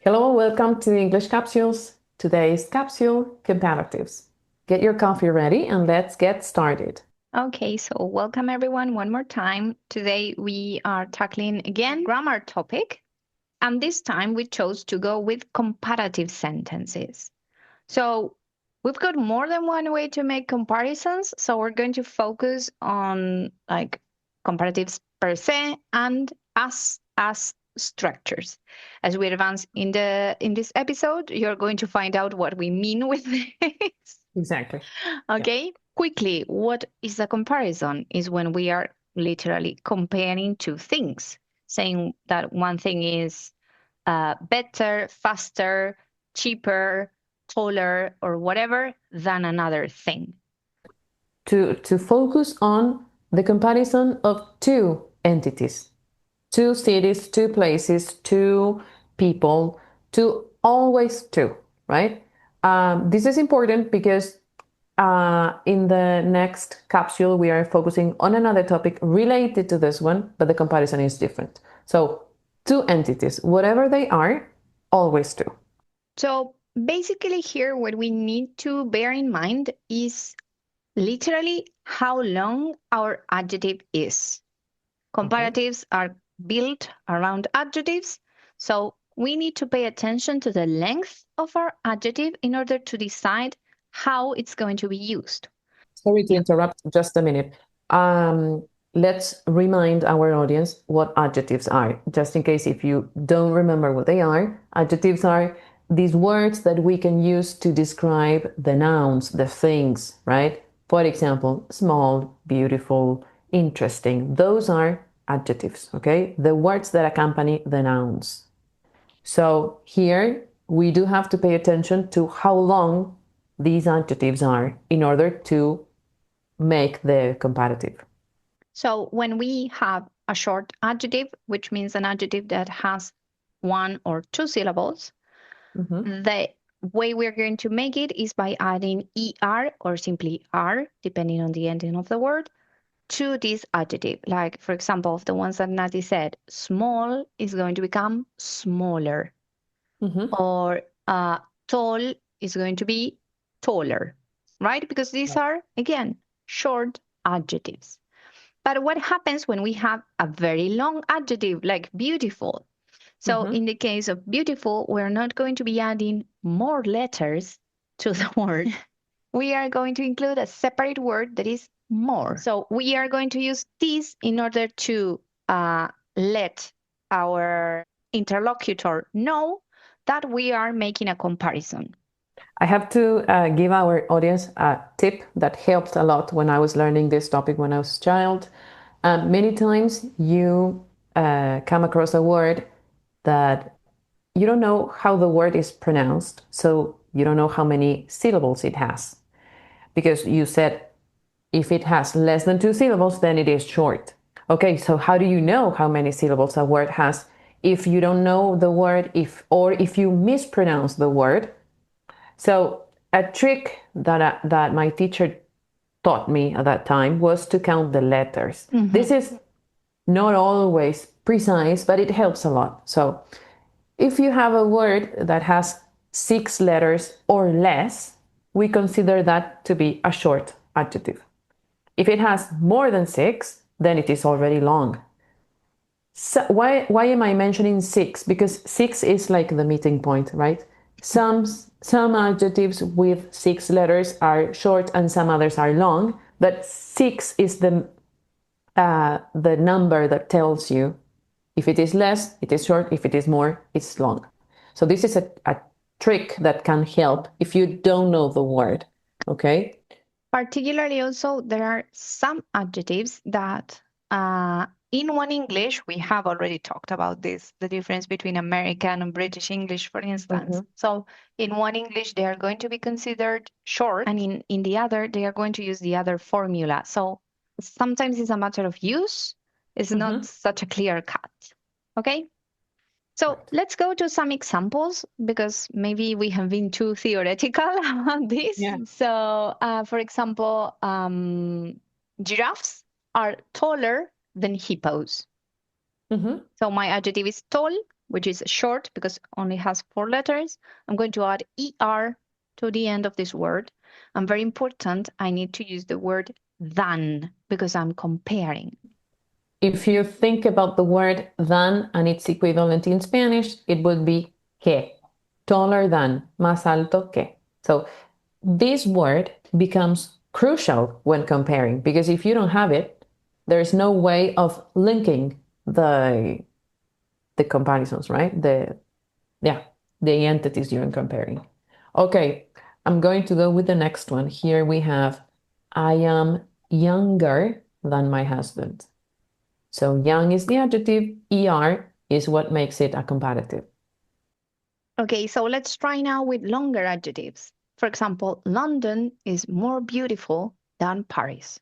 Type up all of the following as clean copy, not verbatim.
Hello and welcome to English Capsules. Today's capsule, Comparatives. Get your coffee ready and let's get started. Okay, so welcome everyone one more time. Today we are tackling again grammar topic, and this time we chose to go with comparative sentences. So we've got more than one way to make comparisons, so we're going to focus on like comparatives per se and as structures. As we advance in this episode, you're going to find out what we mean with this. Exactly. Okay, quickly, what is a comparison? Is when we are literally comparing two things, saying that one thing is better, faster, cheaper, taller, or whatever than another thing. To focus on the comparison of two entities, two cities, two places, two people, always two, right? This is important because in the next capsule, we are focusing on another topic related to this one, but the comparison is different. So, two entities, whatever they are, always two. So basically, here, what we need to bear in mind is literally how long our adjective is. Okay. Comparatives are built around adjectives, so we need to pay attention to the length of our adjective in order to decide how it's going to be used. Sorry to interrupt, just a minute. Let's remind our audience what adjectives are, just in case if you don't remember what they are. Adjectives are these words that we can use to describe the nouns, the things, right? For example, small, beautiful, interesting. Those are adjectives, okay? The words that accompany the nouns. So here we do have to pay attention to how long these adjectives are in order to make the comparative. So when we have a short adjective, which means an adjective that has one or two syllables, the way we're going to make it is by adding er or simply r, depending on the ending of the word, to this adjective. Like, for example, the ones that Nati said, small is going to become smaller, or tall is going to be taller, right? Because these are, again, short adjectives. But what happens when we have a very long adjective like beautiful? So in the case of beautiful, we're not going to be adding more letters to the word. We are going to include a separate word that is more. So we are going to use this in order to let our interlocutor know that we are making a comparison. I have to give our audience a tip that helped a lot when I was learning this topic when I was a child. Many times you come across a word that you don't know how the word is pronounced, so you don't know how many syllables it has. Because you said if it has less than two syllables, then it is short. Okay, so how do you know how many syllables a word has if you don't know the word, if you mispronounce the word? So a trick that my teacher taught me at that time was to count the letters. This is not always precise, but it helps a lot. So if you have a word that has 6 letters or less, we consider that to be a short adjective. If it has more than 6, then it is already long. So why am I mentioning 6? Because 6 is like the meeting point, right? Some adjectives with 6 letters are short and some others are long, but 6 is the number that tells you if it is less, it is short. If it is more, it's long. So this is a trick that can help if you don't know the word. Okay. Particularly, also, there are some adjectives that in one English, we have already talked about this, the difference between American and British English, for instance. So in one English, they are going to be considered short, and in the other, they are going to use the other formula. So sometimes it's a matter of use. It's not such a clear cut. Okay? So let's go to some examples because maybe we have been too theoretical about this. Yeah. So, for example, giraffes are taller than hippos. So my adjective is tall. which is short because it only has 4 letters, I'm going to add er to the end of this word. And very important, I need to use the word than because I'm comparing. If you think about the word than and its equivalent in Spanish, it would be que, taller than, más alto que. So this word becomes crucial when comparing because if you don't have it, there's no way of linking the comparisons, right? The entities you're comparing. Okay, I'm going to go with the next one. Here we have I am younger than my husband. So young is the adjective, er is what makes it a comparative. Okay, so let's try now with longer adjectives. For example, London is more beautiful than Paris.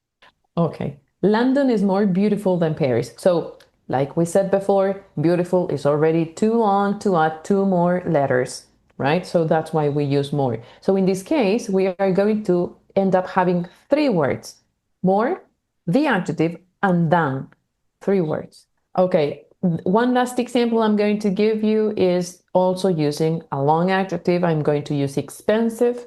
Okay, London is more beautiful than Paris. So, like we said before, beautiful is already too long to add 2 more letters, right? So that's why we use more. So in this case, we are going to end up having 3 words. More, the adjective, and than. 3 words. Okay, one last example I'm going to give you is also using a long adjective. I'm going to use expensive.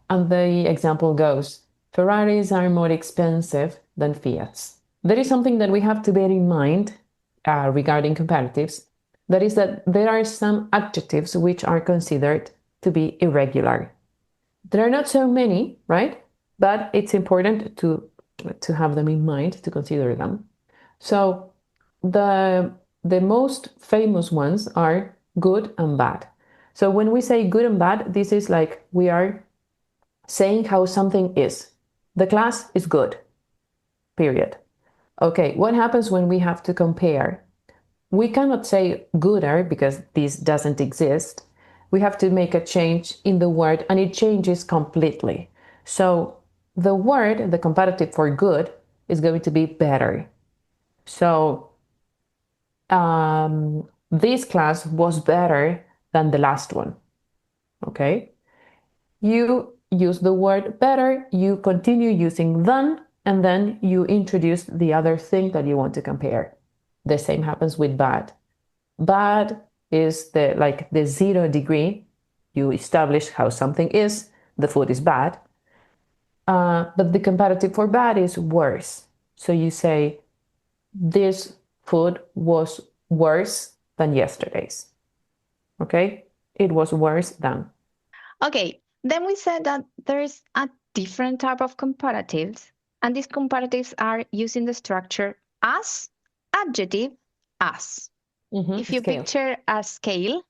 And the example goes, Ferraris are more expensive than Fiats. There is something that we have to bear in mind regarding comparatives. That is that there are some adjectives which are considered to be irregular. There are not so many, right? But it's important to have them in mind, to consider them. So the most famous ones are good and bad. So when we say good and bad, this is like we are saying how something is. The class is good, period. Okay, what happens when we have to compare? We cannot say gooder because this doesn't exist. We have to make a change in the word and it changes completely. So the word, the comparative for good, is going to be better. So this class was better than the last one. Okay? You use the word better, you continue using than, and then you introduce the other thing that you want to compare. The same happens with bad. Bad is the 0 degree. You establish how something is. The food is bad. But the comparative for bad is worse. So you say, this food was worse than yesterday's. Okay? It was worse than. Okay, then we said that there's a different type of comparatives, and these comparatives are using the structure as, adjective, as. If you Scale. picture a scale,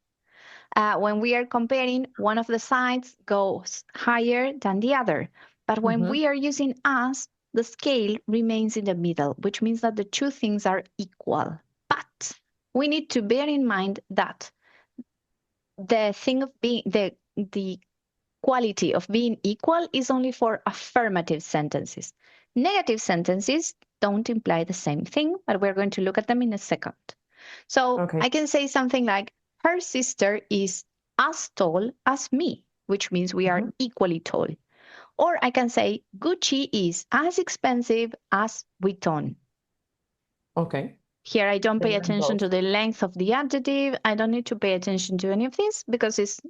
when we are comparing, one of the sides goes higher than the other. But when we are using as, the scale remains in the middle, which means that the two things are equal. But we need to bear in mind that the thing of being the quality of being equal is only for affirmative sentences. Negative sentences don't imply the same thing, but we're going to look at them in a second. So Okay. I can say something like, her sister is as tall as me, which means we are equally tall. Or I can say, Gucci is as expensive as Vuitton. Okay. Here, I don't pay They are attention to both. the length of the adjective. I don't need to pay attention to any of this because it's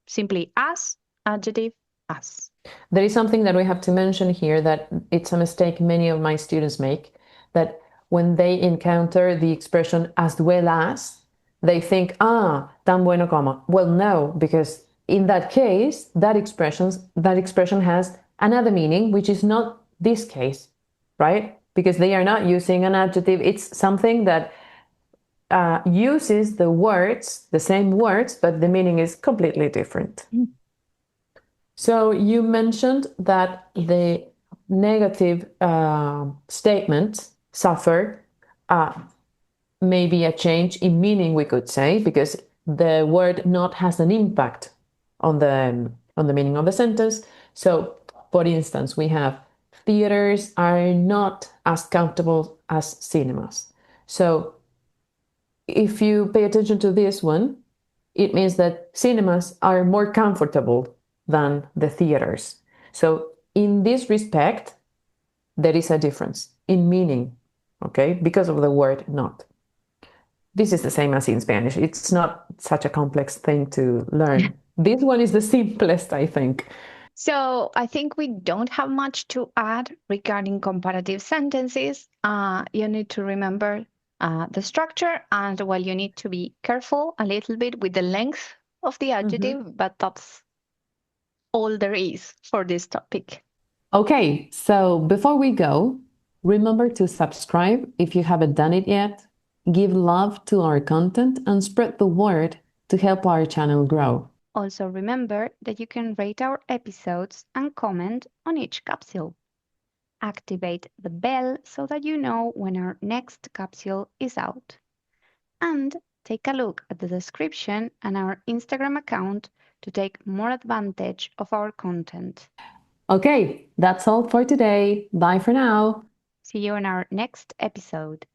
simply as, adjective, as. There is something that we have to mention here that it's a mistake many of my students make, that when they encounter the expression as well as, they think, tan bueno como. Well, no, because in that case, that expression has another meaning, which is not this case, right? Because they are not using an adjective. It's something that uses the words, the same words, but the meaning is completely different. So you mentioned that the negative statements suffer maybe a change in meaning, we could say, because the word not has an impact on the meaning of the sentence. So, for instance, we have theaters are not as comfortable as cinemas. So, if you pay attention to this one, it means that cinemas are more comfortable than the theaters. So, in this respect, there is a difference in meaning, okay, because of the word not. This is the same as in Spanish. It's not such a complex thing to learn. This one is the simplest, I think. So I think we don't have much to add regarding comparative sentences. You need to remember the structure, and well, you need to be careful a little bit with the length of the adjective, but that's all there is for this topic. Okay, so before we go, remember to subscribe if you haven't done it yet, give love to our content, and spread the word to help our channel grow. Also, remember that you can rate our episodes and comment on each capsule. Activate the bell so that you know when our next capsule is out. And take a look at the description and our Instagram account to take more advantage of our content. Okay, that's all for today. Bye for now. See you in our next episode.